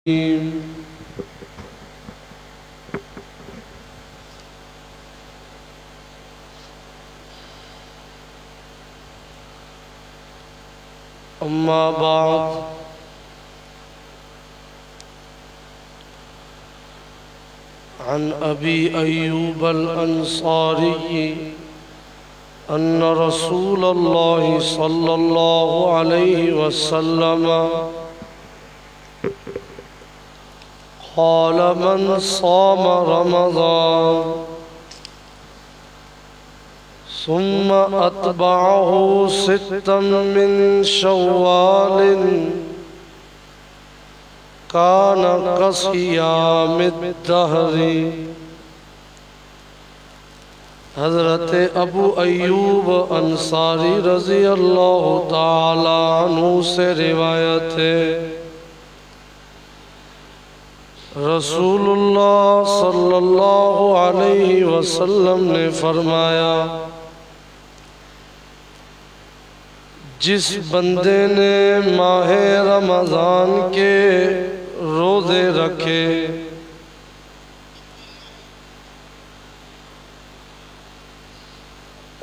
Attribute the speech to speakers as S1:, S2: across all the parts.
S1: अम्मा बाद अन अबी अय्यूब अल-अंसारी अन्ना रसूलल्लाह सल्लल्लाहु अलैहि वसल्लम क़ाल मन साम रमज़ान सुम्मा अतबअहु सित्तन मिन शव्वालिन कान कसियामिद दहरी। हज़रत अबू अय्यूब अंसारी रज़ी अल्लाह ताला अन्हु से रिवायत है, रसूलुल्लाह सल्लल्लाहु अलैहि वसल्लम ने फरमाया, जिस बंदे ने माहे रमज़ान के रोज़े रखे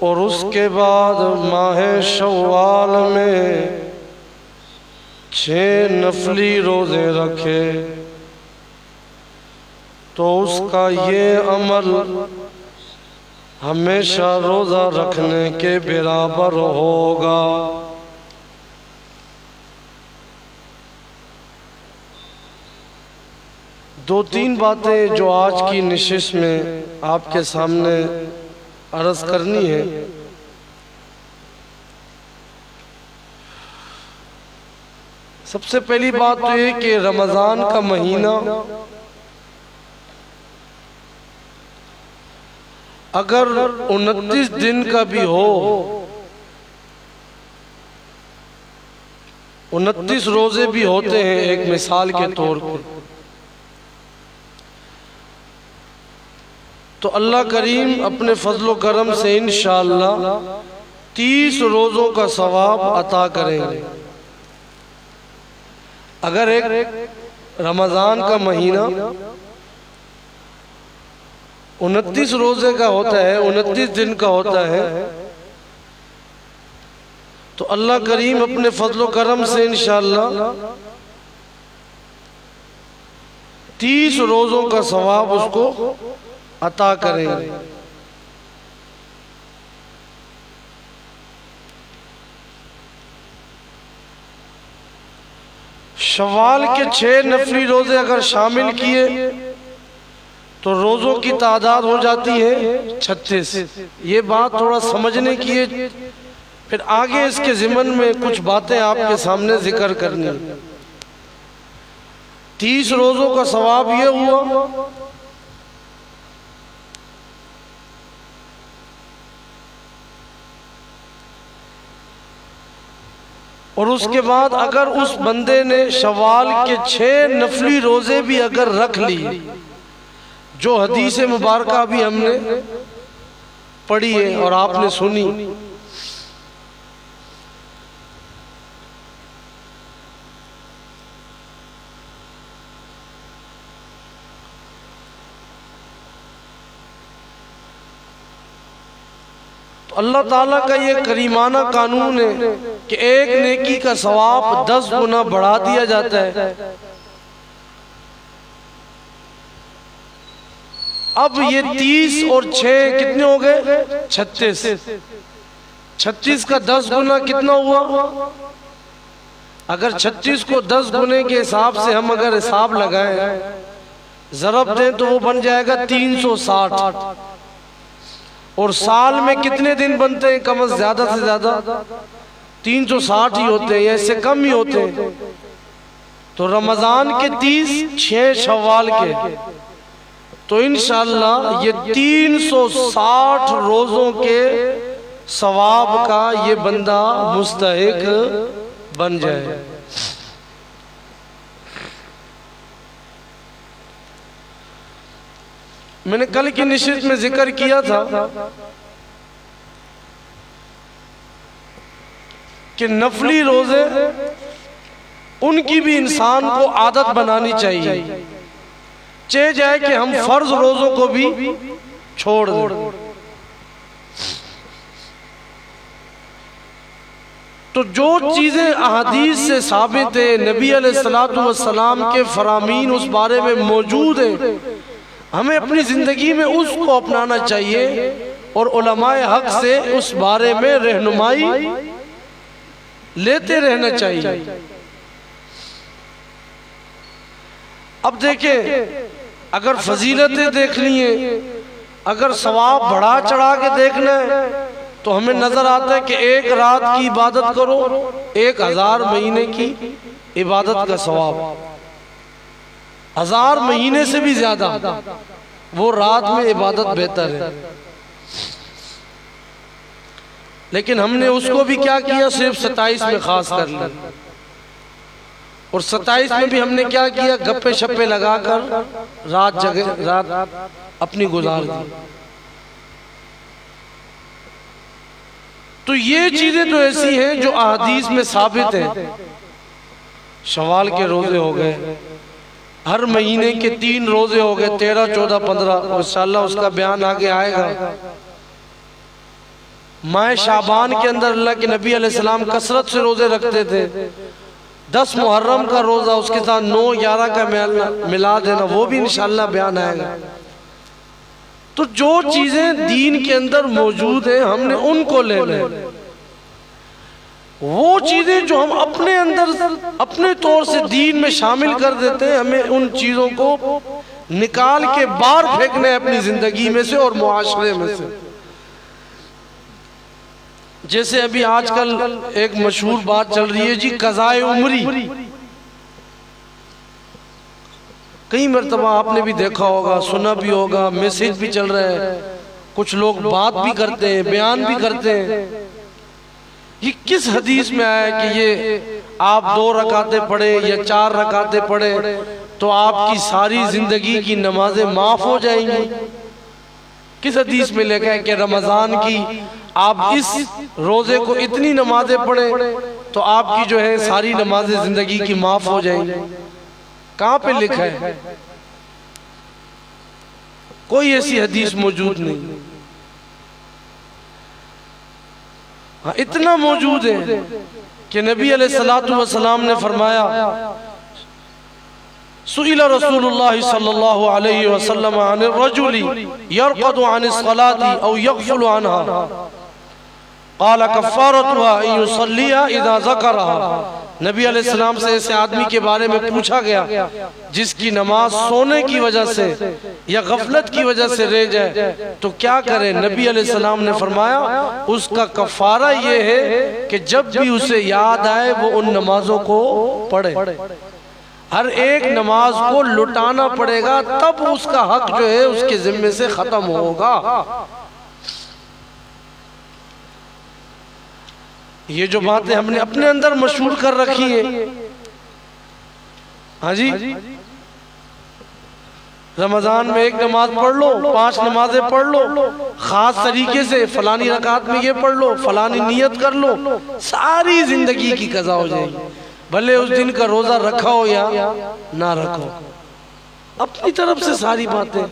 S1: और उसके बाद माहे शव्वाल में 6 नफली रोज़े रखे तो उसका ये अमल हमेशा रोज़ा रखने के बराबर होगा। दो तीन बातें जो आज की निशिश में आपके सामने अर्ज करनी है। सबसे पहली बात तो ये कि रमज़ान का महीना अगर 29 दिन का भी हो, 29 रोजे भी होते हैं एक मिसाल के तौर पे, तो अल्लाह करीम अपने फजलो करम से इंशाअल्लाह 30 रोज़ों का सवाब अता करेंगे। अगर एक रमज़ान का महीना 29 रोज़े का होता है, 29 दिन का होता है, तो अल्लाह करीम अपने फजलो करम से इंशाअल्लाह 30 रोज़ों का सवाब उसको अता करेंगे। शव्वाल के 6 नफली रोजे अगर शामिल किए तो रोजों की तादाद हो जाती है 36। ये बात थोड़ा समझने की है, फिर आगे इसके ज़िमन में कुछ बातें आपके सामने जिक्र करनी है। 30 रोजों का सवाब ये हुआ और उसके बाद अगर उस बंदे ने शव्वाल के 6 नफली रोजे भी अगर रख लिए, जो हदीस मुबारका भी हमने पढ़ी है और आपने सुनी, अल्लाह ताला का ये करीमाना कानून है कि एक नेकी का सवाब 10 गुना बढ़ा दिया जाता है। अब ये 30 और 6 कितने हो गए? 36। 36 का 10 गुना कितना हुआ? अगर 36 को 10 गुने के हिसाब से हम अगर हिसाब लगाएं, ज़रब दें तो वो बन जाएगा 360। और साल में कितने दिन बनते हैं? कम से ज्यादा 360 ही होते हैं, या इससे कम ही होते हैं। तो रमजान के 30, 6 शव्वाल के, तो इंशाअल्लाह ये 360 रोजों के सवाब का ये बंदा मुस्तहिक बन जाए। मैंने कल की निशित में जिक्र किया था कि नफली रोजे उनकी भी इंसान को आदत बनानी चाहिए, चाहे जाए कि हम फर्ज रोजों को भी छोड़ दें। तो जो चीजें अहादीस से साबित है, नबी अलैहिस्सलातु वस्सलाम के फरामीन उस बारे में मौजूद है, हमें अपनी जिंदगी में उसको अपनाना चाहिए और उलमाए हक से उस बारे में रहनुमाई लेते रहना चाहिए। अब देखें, अगर फजीलतें देखनी है, अगर सवाब बढ़ा चढ़ा के देखना है, तो हमें नजर आता है कि एक रात की इबादत करो 1000 महीने की इबादत का सवाब, 1000 महीने से भी ज्यादा वो रात में इबादत बेहतर है। लेकिन हमने उसको भी क्या किया, सिर्फ 27 में खास कर लिया, और 27 में भी हमने क्या किया, गप्पे शप्पे लगाकर रात अपनी गुजार दी। तो ये चीजें तो ऐसी हैं जो अहादीस में साबित है। शवाल के रोजे हो गए, हर महीने के 3 रोजे हो गए, 13, 14, 15, इंशाअल्लाह उसका बयान आगे आएगा। माह शाबान के अंदर अल्लाह के नबी अलैहिस्सलाम कसरत से रोजे रखते थे। 10 मुहर्रम का रोजा, उसके साथ 9, 11 का मिला देना, वो भी इंशाअल्लाह बयान आएगा। तो जो चीजें दीन के अंदर मौजूद है, हमने उनको लेना है। वो चीजें जो हम अपने अंदर अपने तौर से दीन में शामिल कर देते हैं, हमें उन चीजों को निकाल के बाहर फेंकना है अपनी जिंदगी में से और मुआशरे में से। जैसे अभी आजकल एक मशहूर बात चल रही है जी, कज़ाए उम्री। कई मरतबा आपने भी देखा होगा, सुना भी होगा, मैसेज भी चल रहा है, कुछ लोग बात भी करते हैं, बयान भी करते हैं। ये किस हदीस में आया कि ये आप 2 रकातें पढ़े या 4 रकातें पढ़े तो आपकी सारी जिंदगी की नमाजें माफ हो जाएंगी? किस हदीस में लिखा है कि रमजान की आप इस रोजे को इतनी नमाजें पढ़े तो आपकी जो है सारी नमाजें जिंदगी की माफ हो जाएंगी? कहाँ पे लिखा है? कोई ऐसी हदीस मौजूद नहीं। हाँ, इतना मौजूद है कि नबी अलैहिस्सलातु वस्सलाम ने फरमाया, सुइला रसूलुल्लाह सल्लल्लाहु अलैहि वसल्लम अनिर रजुली यरक़दु अनिस सलाती औ यग़फुलु अन्हा क़ाला कफ़्फ़ारतुहा अन युसल्लिया इज़ा ज़करहा। नबी अलैहिस्सलाम से ऐसे आदमी के बारे में पूछा गया जिसकी नमाज सोने की वजह से या गफलत की वजह से रह जाए तो क्या करे? नबी अलैहिस्सलाम ने फरमाया उसका कफ़ारा ये है कि जब भी उसे याद आए वो उन नमाजों को पढ़े। हर एक नमाज को लुटाना पड़ेगा, तब उसका हक जो है उसके जिम्मे से खत्म होगा। ये जो बातें हमने अपने अंदर मशहूर कर रखी है, हाँ जी, रमजान में 1 नमाज पढ़ लो, 5 नमाजें पढ़ लो, खास तरीके से फलानी रकात में ये पढ़ लो, फलानी नियत कर लो, सारी जिंदगी की कज़ा हो जाएगी। भले उस दिन का रोजा रखा हो या ना रखो, अपनी तरफ से सारी बातें।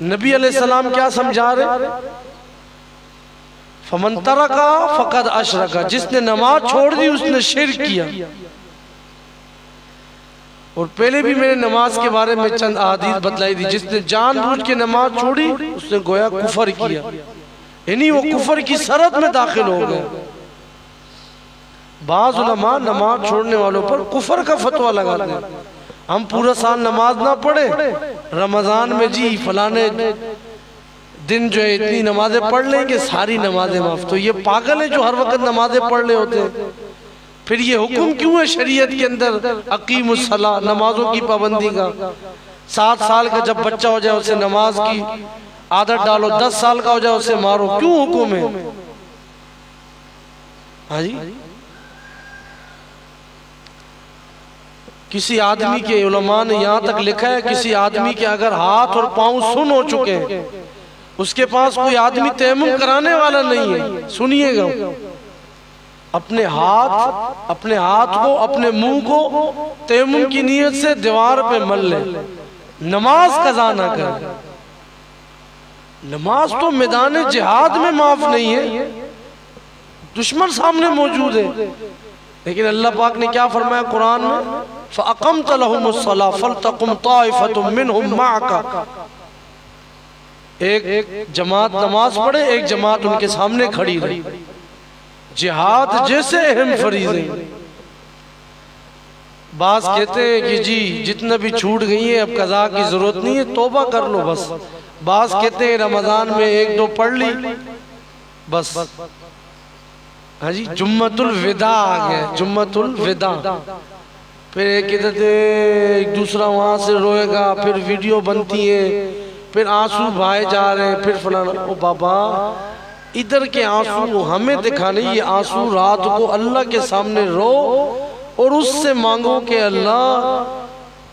S1: नबी अलैहिस्सलाम क्या समझा रहे? फमन तरका फकद अशरका, जिसने नमाज छोड़ दी उसने शिर्क किया। और पहले भी मैंने नमाज के बारे में चंद अहादीस बतलाई थी, जिसने जानबूझ के नमाज छोड़ी उसने गोया कुफर किया, यानी वो कुफर की सरहद में दाखिल हो गए। बाज़ उलमा नमाज छोड़ने वालों पर कुफर का फतवा लगाते हैं। हम पूरा साल नमाज ना पढ़े, रमजान में जी फलाने दिन जो है इतनी नमाजें पढ़ लेंगे, सारी नमाजें माफ। तो ये पागल है जो हर वक्त नमाजें पढ़ रहे होते हैं। फिर ये हुक्म क्यों है शरीयत के अंदर अकीमुस सला, नमाजों की पाबंदी का? 7 साल का जब बच्चा हो जाए उसे नमाज की आदत डालो, 10 साल का हो जाए उसे मारो, क्यों हुक्म है? हाँ जी, किसी आदमी के उलमा ने यहाँ तक लिखा है, किसी आदमी के अगर हाथ और पांव सुन हो चुके हैं, उसके पास कोई आदमी तयम्मुम कराने वाला नहीं है। सुनिएगा, अपने हाथ को, अपने मुंह को तयम्मुम की नीयत से दीवार पे मल ले, नमाज कज़ा ना कर। नमाज तो मैदान जिहाद में माफ नहीं है, दुश्मन सामने मौजूद है। लेकिन अल्लाह पाक ने क्या फरमाया कुरान में, फ़अक़म्त लहुमुस्सलाह फ़लतक़ुम ताइफ़तुम मिनहुम मअका। एक जमात नमाज पढ़े, एक जमात उनके सामने खड़ी रही। जिहाद जैसे अहम फरीज़े। बास कहते हैं कि जी जितना भी छूट गई है अब कज़ा की जरूरत नहीं है, तौबा कर लो बस। बास कहते हैं रमजान में एक दो पढ़ ली बस। हाँ जी, जुम्मतुल विदा आ गया, जुम्मतुल विदा। फिर एक दूसरा वहां से रोएगा, फिर वीडियो बनती है, फिर आंसू बहाए जा रहे हैं, फिर फलाना। ओ बाबा, इधर के आंसू हमें दिखाने, ये आंसू रात को अल्लाह के सामने रो और उससे मांगो कि अल्लाह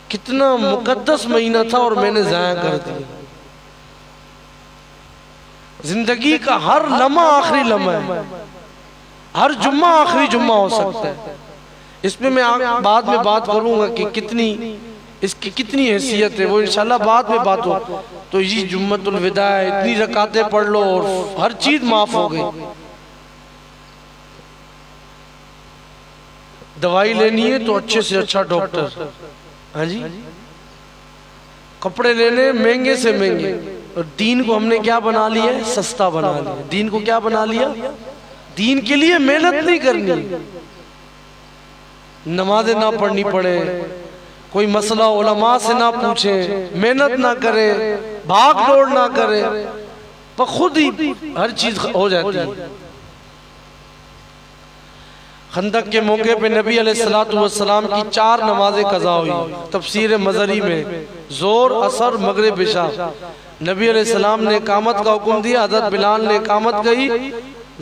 S1: कितना मुकद्दस महीना था और मैंने ज़ाया कर दिया। जिंदगी का हर लम्हा आखिरी लम्हा है, हर जुम्मा आखिरी जुम्मा हो सकता है। इसमें मैं बाद में बात करूंगा कि इसकी कितनी हैसियत है, वो इंशाल्लाह बाद में बात हो। तो ये जुम्मतुल विदा है, इतनी रकातें पढ़ लो और हर चीज माफ हो गई। दवाई लेनी है तो अच्छे से अच्छा डॉक्टर, हाँ जी, कपड़े लेने महंगे से महंगे। और दीन को हमने क्या बना लिया है, सस्ता बना लिया। दीन को क्या बना लिया, दीन के लिए मेहनत नहीं करनी, नमाजें ना पढ़नी पड़े, कोई मसला उलमा से ना पूछे, मेहनत ना करे, भाग दौड़ ना करे, पर खुद ही हर चीज हो जाती है। खंदक के मौके पे नबी अलैहिस्सलातु वस्सलाम की 4 नमाजें कज़ा हुई। तफसीर मज़री में जोर, असर, मगरिब, इशा। नबी अलैहिस्सलाम ने इकामत का हुक्म दिया, हज़रत बिलाल ने इकामत कही,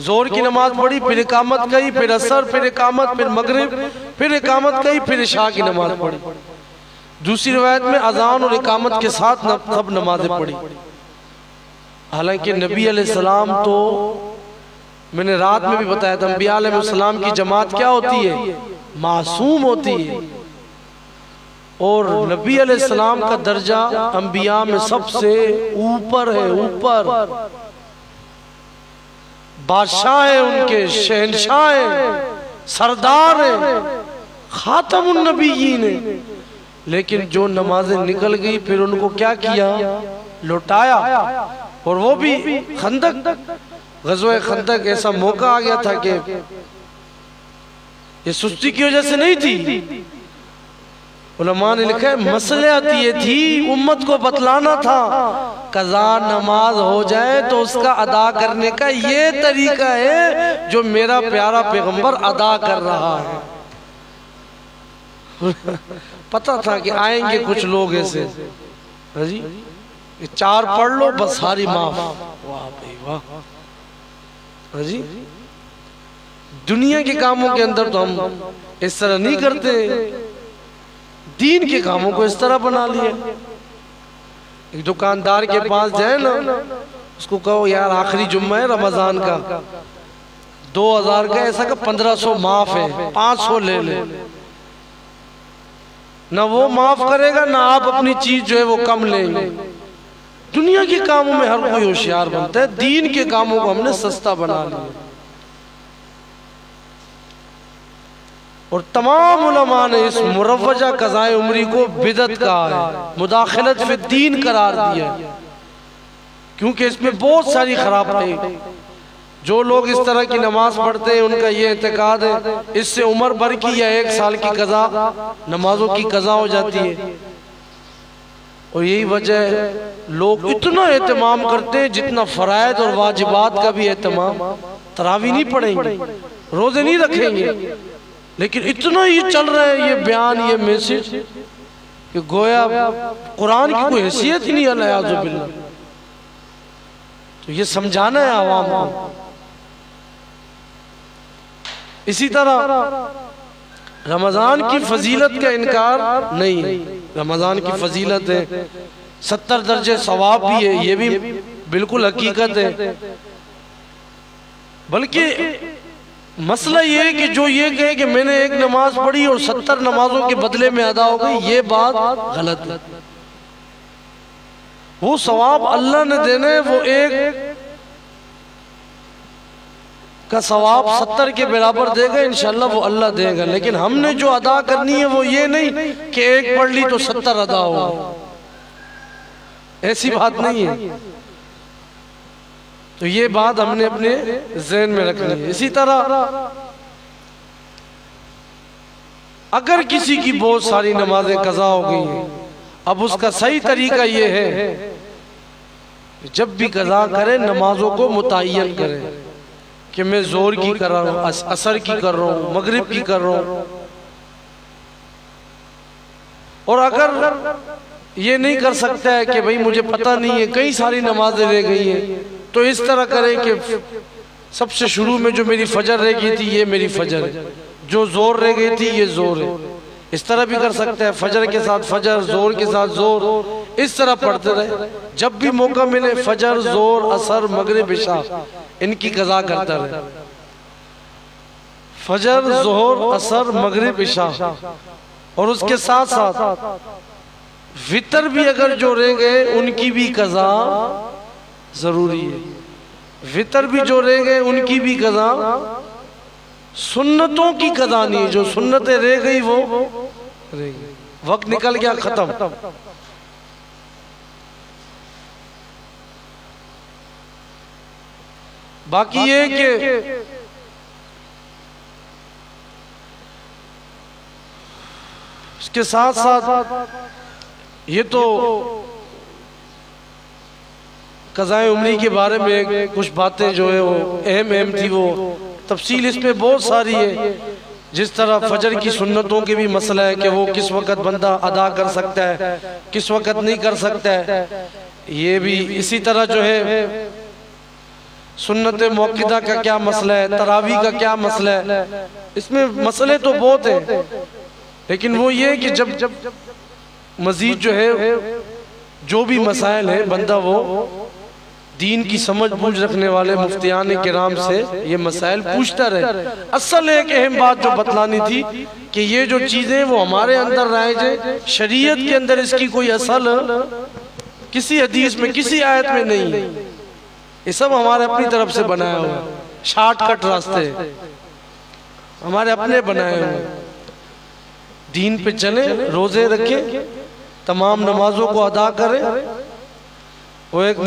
S1: जोर की नमाज पढ़ी, फिर इकामत कही, फिर असर, फिर इकामत, फिर मगरिब, फिर इकामत कही, फिर इशा की नमाज पढ़ी। दूसरी रिवायत में अजान और इकामत के साथ सब नमाजें पढ़ी। हालांकि नबी अलैहिस्सलाम तो, मैंने रात में भी बताया था, अंबिया अलैहिस्सलाम की जमात क्या होती है, मासूम होती है। और नबी अलैहिस्सलाम का दर्जा अंबिया में सबसे ऊपर है, ऊपर। बादशाह है, उनके शहनशाह है, सरदार है, खातमुन नबीयीन है। लेकिन जो नमाजें निकल गई फिर उनको क्या किया, लौटाया। और वो भी खंदक, ग़ज़वा खंदक ऐसा मौका आ गया था कि ये सुस्ती की वजह से नहीं थी। उलमा ने लिखा है मसला ये थी, उम्मत को बतलाना था कज़ा नमाज हो जाए तो उसका अदा करने का ये तरीका है जो मेरा प्यारा पैगंबर अदा कर रहा है। पता था कि आएंगे कुछ लोग ऐसे, हाँ जी, 4 पढ़ लो बस सारी माफ। वाह भाई वाह, हाँ जी। दुनिया के कामों के अंदर तो हम इस तरह नहीं करते, दीन के कामों को इस तरह बना लिया। एक दुकानदार के पास जाए ना, उसको कहो यार आखिरी जुम्मा है रमजान का, 2000 का ऐसा का 1500 माफ है, 500 ले ले। ना वो माफ करेगा ना आप अपनी चीज जो है वो कम लेंगे। दुनिया के कामों में हर कोई होशियार बनता है, दीन के कामों को हमने सस्ता बना लिया। और तमाम उलमा ने इस मुरव्वजा कज़ाए उम्री को बिदअत कहा है, मुदाखलत फी दीन करार दिया, क्योंकि इसमें बहुत सारी खराबी। जो लोग इस तरह की नमाज पढ़ते हैं उनका ये एतकाद है इससे उम्र भर की या 1 साल की कज़ा, नमाजों की कज़ा हो जाती है। और यही वजह है लोग इतना एहतमाम करते हैं जितना फ़राइज़ और वाजिबात का भी एहतमाम। तरावी नहीं पढ़ेंगे, रोज़े नहीं रखेंगे, लेकिन इतना ही चल रहा है ये बयान, ये मैसेज कि गोया कुरान की कोई हैसियत ही नहीं है। बिल्लाह। तो ये समझाना है आवाम को। इसी तरह रमज़ान की फजीलत का इनकार नहीं है, रमज़ान की फजीलत है, 70 दर्जे सवाब भी है, ये भी बिल्कुल हकीकत है। बल्कि मसला ये है कि जो ये कहे कि मैंने एक नमाज पढ़ी और 70 नमाजों के बदले में अदा हो गई, ये बात गलत है। वो सवाब अल्लाह ने देना है, वो एक का सवाब 70 के बराबर देगा इंशाल्लाह, वो अल्लाह देगा। लेकिन हमने जो अदा करनी है वो ये नहीं कि एक पढ़ ली तो 70 अदा हो, ऐसी बात नहीं है। तो ये बात हमने अपने ज़हन में रखनी है। इसी तरह अगर किसी की बहुत सारी नमाजें कज़ा हो गई हैं, अब उसका सही तरीका ये है जब भी कज़ा करे नमाजों को मुतय्यन करे कि मैं जोर की कर रहा हूँ, असर की कर रहा हूँ, मगरिब की कर रहा हूँ। और अगर ये नहीं कर सकता है कि भाई मुझे पता नहीं है, कई सारी नमाजें रह गई हैं, तो इस तरह करें कि सबसे शुरू में जो मेरी फजर रह गई थी ये मेरी फजर है, जो जोर रह गई थी ये जोर है। इस तरह भी कर सकते हैं, फजर के साथ फजर, जोर के साथ जोर, इस तरह पढ़ते रहे। जब भी मौका मिले फजर, जोर, असर, मगरिब, इशा इनकी कज़ा करता रहे। फजर, जोहर, असर, मगरिब, इशा, और उसके साथ साथ वितर भी अगर जो रह गए उनकी भी कज़ा जरूरी है। वितर भी जो रह गए उनकी भी कज़ा, सुन्नतों की कज़ा नहीं, जो सुन्नतें रह गई वो रह गई, वक्त निकल गया, खत्म। बाकी ये कि इसके साथ साथ ये तो कज़ाए उम्री के बारे में कुछ बातें जो है वो अहम थी, वो तफसील इसमें बहुत सारी है। जिस तरह फजर की सुन्नतों के भी मसला है कि वो किस वक़्त बंदा अदा कर सकता है, किस वक़्त नहीं कर सकता है, ये भी। इसी तरह जो है सुन्नत मौक़िदा का क्या मसला है, तरावी का क्या मसला है, इसमें मसले तो बहुत हैं। लेकिन वो ये कि जब मज़ीद जो है जो भी मसाइल है बंदा वो दीन की समझ बूझ रखने वाले मुफ्तियान किराम से ये मसाइल पूछता रहे। असल एक अहम बात जो बतलानी थी कि ये जो चीज़ें वो हमारे अंदर राइज है, शरीयत के अंदर इसकी कोई असल किसी हदीस में, किसी आयत में नहीं है। ये सब हमारे अपनी तरफ से बनाया हुआ, शॉर्टकट रास्ते हमारे अपने बनाए हुए। दीन पे चले, रोजे रखें, तमाम नमाजों को अदा करें। वो एक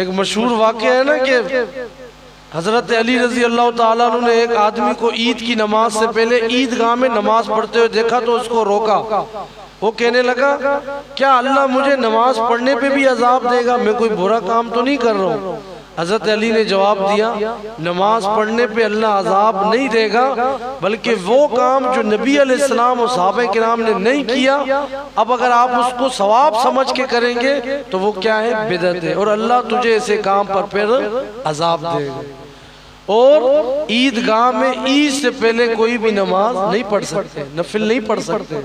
S1: मशहूर वाक़या है ना कि हज़रत अली रज़ी अल्लाह ताला अन्हु ने एक आदमी को ईद की नमाज से पहले ईदगाह में नमाज पढ़ते हुए देखा तो उसको रोका। वो कहने लगा, क्या अल्लाह मुझे नमाज पढ़ने पे भी अजाब देगा? मैं कोई बुरा काम तो नहीं कर रहा हूँ। हज़रत अली ने जवाब दिया, नमाज पढ़ने पे अल्लाह अजाब नहीं देगा, बल्कि वो काम जो नबी अलैहिस्सलाम और सहाबा किराम ने नहीं किया, अब अगर आप उसको सवाब समझ के करेंगे तो वो क्या है? बिदअत है, और अल्लाह तुझे ऐसे काम पर फिर अजाब देगा। और ईदगाह में ईद से पहले कोई भी नमाज नहीं पढ़ सकते, नफिल नहीं पढ़ सकते।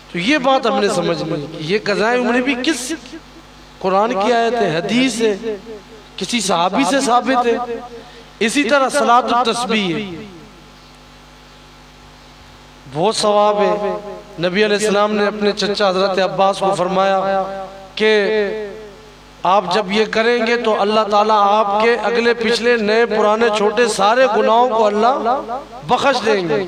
S1: तो ये बात हमने समझनी। ये कज़ाए उम्र भी किस कुरान की आयत है, हदीस है, किसी सहाबी से साबित है। इसी तरह सलातुत तस्बीह है, बहुत सवाब है। नबी अलैहिस्सलाम ने अपने चचा हजरत अब्बास को फरमाया कि आप जब ये करेंगे तो अल्लाह ताला आपके अगले पिछले नए पुराने छोटे सारे गुनाहों को अल्लाह बख्श देंगे।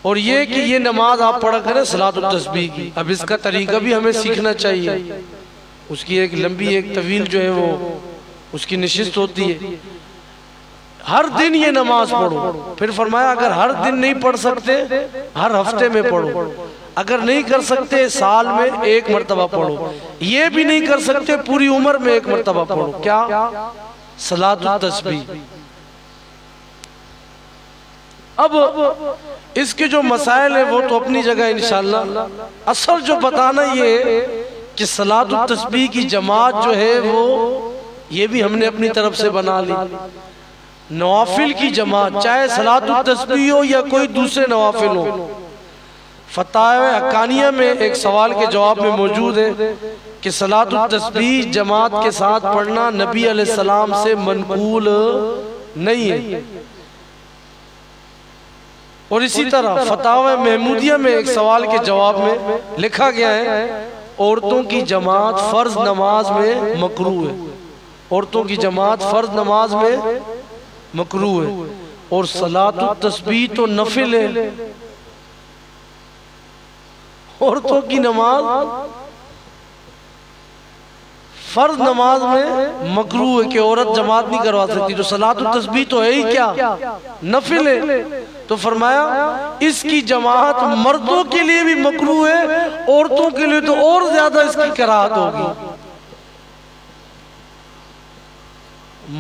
S1: और ये कि ये नमाज आप पढ़ा करें सलातुत तस्बीह की। अब इसका तरीका भी हमें सीखना चाहिए। उसकी एक लंबी एक तवील जो है वो उसकी निशिस्त होती है। हर दिन ये नमाज पढ़ो। फिर फरमाया अगर हर दिन नहीं पढ़ सकते हर हफ्ते में पढ़ो, अगर नहीं कर सकते साल में एक मरतबा पढ़ो, ये भी नहीं कर सकते पूरी उम्र में एक मरतबा पढ़ो। क्या? सलातुत तस्बीह। अब इसके जो मसाइल है वो तो अपनी जगह इंशाअल्लाह। असल जो बताना ये है कि सलातुत तस्बीह की जमात जो है वो ये भी हमने अपनी तरफ से बना ली। नवाफिल की जमात, चाहे सलातुत तस्बीह हो या कोई दूसरे नवाफिल हो, फतावा हक्कानिया में एक सवाल के जवाब में मौजूद है कि सलातुत तस्बीह जमात के साथ पढ़ना नबी अलैहिस्सलाम से मनकूल नहीं है। और इसी तरह फतावा महमूदिया में एक सवाल के जवाब में लिखा गया है औरतों की जमात फर्ज नमाज में मकरूह है। औरतों की जमात फर्ज नमाज में मकरूह है और सलातुत तस्बीह तो नफिल है। औरतों की नमाज फर्ज नमाज में मकरूह है कि औरत जमात नहीं करवा सकती, तो सलातुत तस्बीह तो है ही क्या, नफिल है। तो फरमाया इसकी जमात मर्दों के लिए भी मकरूह है, औरतों के लिए तो और ज्यादा इसकी कराहत होगी।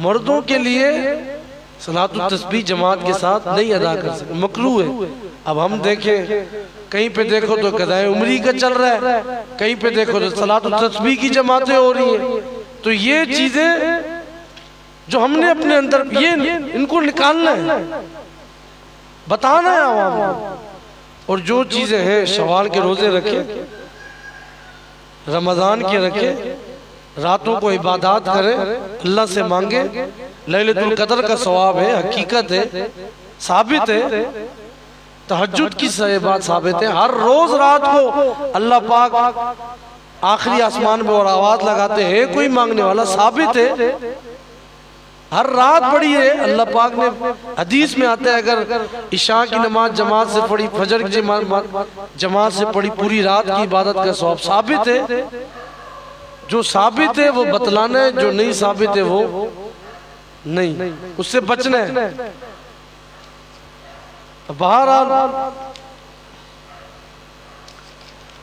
S1: मर्दों के लिए सलातुत तस्बीह जमात के साथ नहीं अदा कर सकते, मकरूह है। अब हम देखें कहीं पे देखो तो कदाए उम्री का चल रहा है, कहीं पे देखो तो सलातुत तस्बीह की जमातें हो रही हैं। तो ये चीजें जो हमने अपने अंदर ये इनको निकालना है, बताना है आवाम को। और जो चीजें हैं शवाल के रोजे रखे, रमजान के रखे, रातों को इबादत करें, अल्लाह से मांगे। लैलतुल कदर का सवाब है, हकीकत है, साबित है। तहज्जुद की बात साबित है। हर रोज रात को अल्लाह पाक आखिरी आसमान में और आवाज लगाते हैं कोई मांगने वाला, साबित है। हर रात पढ़ी है, अल्लाह पाक ने हदीस में आता है अगर इशा की नमाज जमात से पढ़ी, फजर की जमात से पढ़ी, पूरी रात की इबादत का सवाब, साबित है। जो साबित है वो बतलाना है, जो नहीं साबित है वो नहीं, उससे बचना है। बहरहाल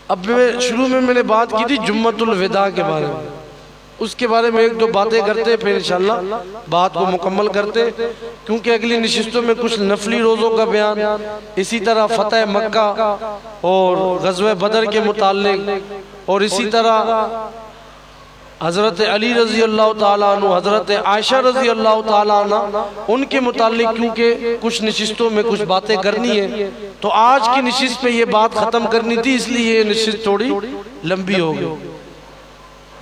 S1: अब मैं शुरू में मैंने बात की थी जुम्मतुल विदा के बारे में, उसके बारे में एक दो बातें करते फिर इंशाल्लाह बात को मुकम्मल करते, क्योंकि अगली नशिस्तों में कुछ नफली रोज़ों का बयान, इसी तरह फतह मक्का और ग़ज़वे बदर के मुताल्लिक, और इसी तरह हज़रत अली रज़ी अल्लाह ताला अन्हु, हज़रत आयशा रज़ी अल्लाह ताला अन्हा, उनके मुताल्लिक क्योंकि कुछ नशिस्तों में कुछ बातें करनी है। तो आज की नशिस्त पे ये बात ख़त्म करनी थी, इसलिए ये नशिस्त थोड़ी लंबी हो गई,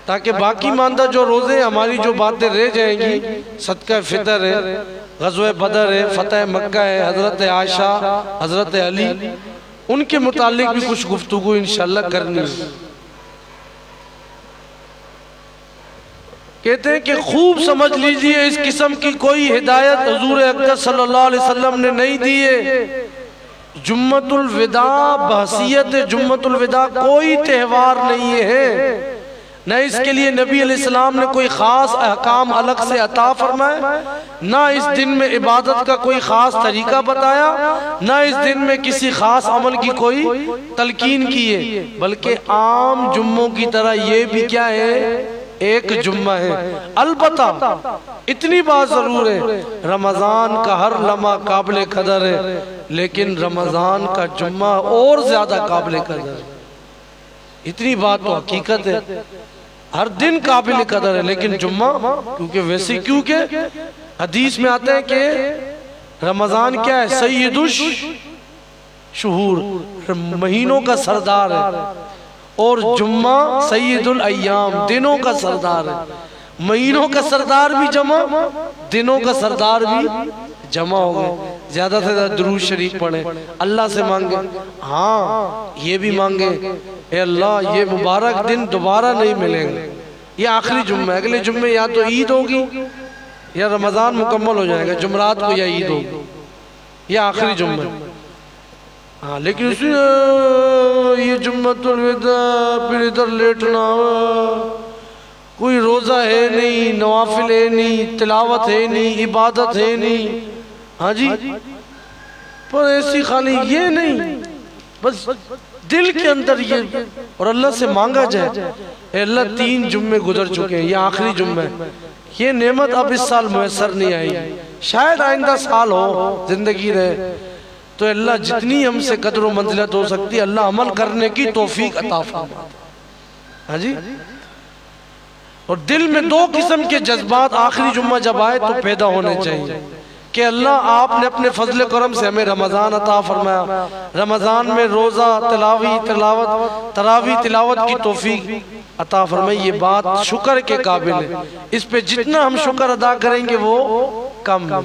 S1: ताकि बाकी मानदा जो रोज़े हमारी जो बातें रह जाएंगी, सदका फितर है, ग़ज़वे बदर है, फतह मक्का है, हज़रत आयशा, हज़रत अली, उनके मुताल्लिक भी कुछ गुफ्तगू इंशाअल्लाह करनी है। कहते हैं कि खूब समझ लीजिए इस किस्म की कोई हिदायत हुजूर अकबर सल्लल्लाहु अलैहि वसल्लम ने नहीं दी है। जुम्मतुल विदा बहसियत जुम्मतुल विदा कोई त्यौहार नहीं है, न इसके लिए नबी अलैहिस्सलाम ने कोई खास अहकाम अलग से अता फरमाए, न इस दिन में इबादत का कोई खास तरीका बताया, न इस दिन में किसी खास अमल की कोई तलकीन की है, बल्कि आम जुम्मों की तरह ये भी क्या है, एक जुम्मा है। अलबत्ता इतनी बात जरूर है, रमजान का हर लम्हा काबिल कदर है, लेकिन रमजान का जुम्मा और ज्यादा काबिल कदर है। इतनी बात तो हकीकत है, हर दिन काबिल कदर है, लेकिन जुम्मा क्योंकि वैसे, क्योंकि हदीस में आता है कि रमजान क्या है, सय्यदुश शुहूर, महीनों का सरदार है, और जुम्मा सय्यदुल अय्याम, दिनों का सरदार है। महीनों का सरदार भी जमा, दिनों का सरदार भी जमा हो गए। ज्यादा से ज्यादा दुरूद शरीफ पढ़े, अल्लाह से मांगे, हाँ ये भी मांगे, ए अल्लाह ये मुबारक दिन दोबारा नहीं मिलेंगे, ये आखिरी जुम्मा है, अगले जुम्मे या तो ईद होगी या रमजान मुकम्मल हो जाएगा, जुमरात को या ईद होगी, ये आखिरी जुम्मा है। हाँ लेकिन ये जुम्मतुल विदा फिर इधर लेटना, कोई रोज़ा है नहीं, नवाफिल है नहीं, तिलावत है नहीं, इबादत है नहीं, हाँ जी, पर ऐसी खाली ये नहीं, बस दिल के अंदर ये, और अल्लाह से मांगा जाए, अल्लाह 3 जुम्मे गुजर चुके हैं, ये आखिरी जुम्मा है, ये नेमत अब इस साल मुयस्सर नहीं आई, शायद आइंदा साल हो, जिंदगी रहे, तो अल्लाह जितनी हमसे कदर व मंजिलत हो सकती है अल्लाह अमल करने की तौफीक अता फरमा। हाँ जी, और दिल में 2 किस्म के जज्बात आखिरी जुम्मा जब आए तो पैदा होने चाहिए कि अल्लाह आपने अपने फजल करम से हमें रमज़ान अता फरमाया, रमज़ान में रोज़ा तरावी तिलावत की तौफीक अता फरमाई। ये बात शुक्र के काबिल है, इस पे जितना हम शुक्र अदा करेंगे वो कम है।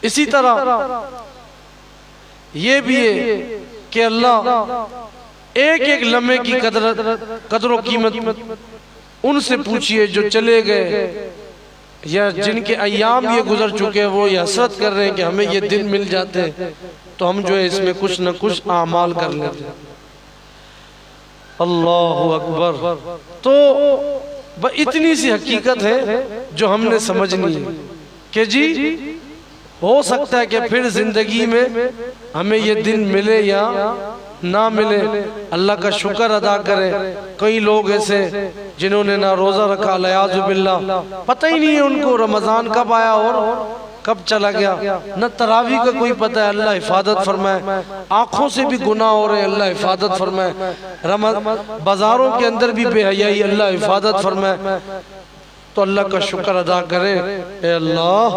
S1: इसी तरह ये भी है कि अल्लाह एक एक लम्हे की कदर कीमत उनसे पूछिए जो चले गए या जिनके अय्याम ये गुजर चुके हैं, वो ये हसरत कर रहे हैं कि हमें ये दिन मिल जाते हैं तो हम जो है इसमें कुछ न कुछ आमाल कर लेते हैं। अल्लाहु अकबर। तो इतनी सी हकीकत है जो हमने समझनी है कि जी हो सकता है कि फिर जिंदगी में हमें ये दिन मिले या ना मिले, अल्लाह का शुक्र अदा करें। कई लोग ऐसे जिन्होंने ना रोजा रखा, अलियाज़ुबिल्लाह, पता ही नहीं है उनको रमजान कब आया और कब चला गया, न तरावी का कोई पता है। अल्लाह हिफाजत फरमाए। आंखों से भी गुनाह हो रहे हैं, अल्लाह हिफाजत फरमाए। बाजारों के अंदर भी बेहयाई, अल्लाह हिफाजत फरमाए। तो अल्लाह का शुक्र अदा करें। ए अल्लाह,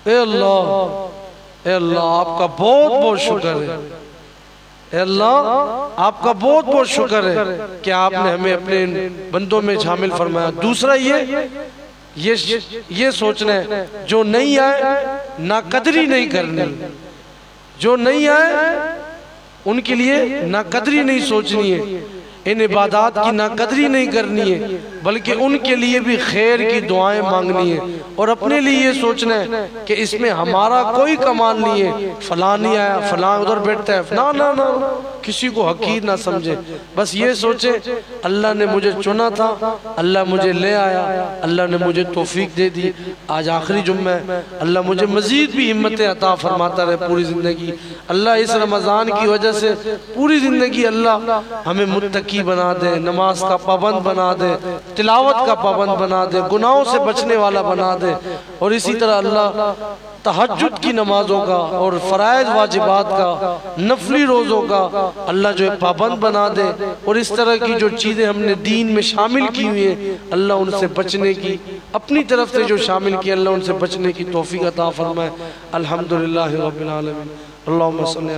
S1: ए अल्लाह, ए अल्लाह, आपका बहुत बहुत शुक्र है। अल्लाह आपका बहुत बहुत शुक्र है कि आपने हमें अपने बंदों में शामिल फरमाया। दूसरा ये सोचना है जो नहीं आए ना कदरी नहीं करनी, जो नहीं आए उनके लिए ना कदरी नहीं सोचनी है, इन इबादत की ना कदरी नहीं करनी है, बल्कि उनके लिए भी खैर की दुआएं मांगनी है। और अपने लिए ये सोचना है कि इसमें हमारा कोई कमाल नहीं है, फलां नहीं आया, फलां उधर बैठता है, ना ना ना, किसी को हकीर ना समझे। बस ये सोचे अल्लाह ने मुझे चुना था, अल्लाह मुझे ले आया, अल्लाह ने मुझे तौफीक दे दी। आज आखिरी जुम्मा है, अल्लाह मुझे मजीद भी हिम्मतें अता फरमाता रहे पूरी ज़िंदगी। अल्लाह इस रमज़ान की वजह से पूरी ज़िंदगी अल्लाह हमें मुत्तकी बना दे, नमाज का पाबंद बना दे, तिलावत का पाबंद बना दे, गुनाहों से बचने वाला बना दे। और इसी तरह अल्लाह तहज्जुद की नमाजों का और फ़राइज़ वाजिबात का, नफली रोज़ों का अल्लाह जो है पाबंद बना दे। और इस तरह की जो चीज़ें हमने दीन में शामिल की हुई है, अल्लाह उनसे बचने की, अपनी तरफ से जो शामिल की, अल्लाह उनसे बचने की तौफीक अता फरमाए। अल्हम्दुलिल्लाहि रब्बिल आलमीन। अल्लाहुम्मा सल्ली